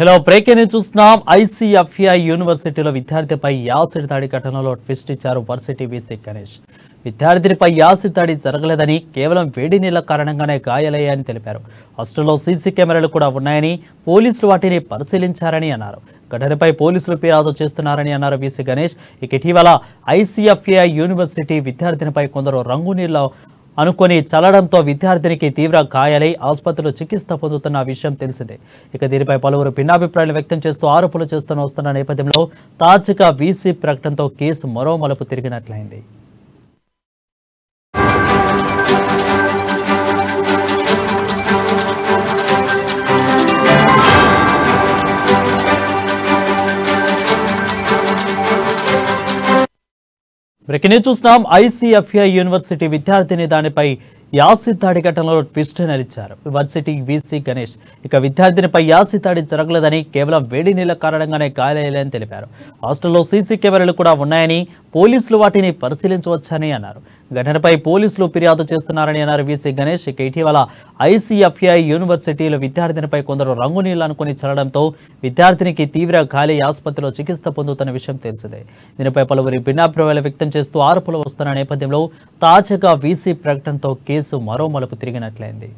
Hello breaking news చూస్తున్నాం. ఐసీఎఫ్ఐ యూనివర్సిటీలో విద్యార్థిపై acid దాడి ఘటనలో ట్విస్ట్ ఇచ్చారు వర్సిటీ వీసీ గణేష్. విద్యార్థినిపై యాసిడ్ దాడి జరగలేదని, కేవలం వేడి నీళ్ల కారణంగానే గాయాలయ్యాయని తెలిపారు. హాస్టల్లో సీసీ కెమెరాలు కూడా ఉన్నాయని, పోలీసులు వాటిని పరిశీలించారని అన్నారు. ఘటనపై పోలీసులు ఫిర్యాదు చేస్తున్నారని అన్నారు వీసీ గణేష్. ఇక ఇటీవల ఐసీఎఫ్ఐ యూనివర్సిటీ విద్యార్థినిపై కొందరు రంగు నీళ్ల అనుకొని చల్లడంతో విద్యార్థినికి తీవ్ర గాయాలై ఆసుపత్రిలో చికిత్స పొందుతున్న విషయం తెలిసిందే. ఇక దీనిపై పలువురు భిన్నాభిప్రాయాలు వ్యక్తం చేస్తూ ఆరోపణలు వస్తున్న నేపథ్యంలో తాజాగా వీసీ ప్రకటనతో కేసు మరో మలుపు తిరిగినట్లయింది. బ్రేకింగ్ న్యూస్ చూస్తున్నాం. ఐసీఎఫ్ఐ యూనివర్సిటీ విద్యార్థిని దానిపై యాసిడ్ దాడి ఘటనలో ట్విస్ట్ నిలిచారు వర్సిటీ వీసీ గణేష్. ఇక విద్యార్థినిపై యాసిడ్ దాడి జరగలేదని, కేవలం వేడి నీళ్ల కారణంగానే గాయాలయ్యాయని తెలిపారు. హాస్టల్లో సీసీ కెమెరాలు కూడా ఉన్నాయని, పోలీసులు వాటిని పరిశీలించవచ్చని అన్నారు. ఘటనపై పోలీసులు ఫిర్యాదు చేస్తున్నారని అన్నారు వీసీ గణేష్. ఇక ఇటీవల ఐసీఎఫ్ఐ యూనివర్సిటీలో విద్యార్థినిపై కొందరు రంగు నీళ్లు అనుకుని చల్లడంతో విద్యార్థినికి తీవ్ర గాలి ఆసుపత్రిలో చికిత్స పొందుతున్న విషయం తెలిసిందే. దీనిపై పలువురు భిన్నాభిప్రాయాలు వ్యక్తం చేస్తూ ఆరోపణలు వస్తున్న నేపథ్యంలో తాజాగా వీసీ ప్రకటనతో కేసు మరో మలుపు తిరిగినట్లయింది.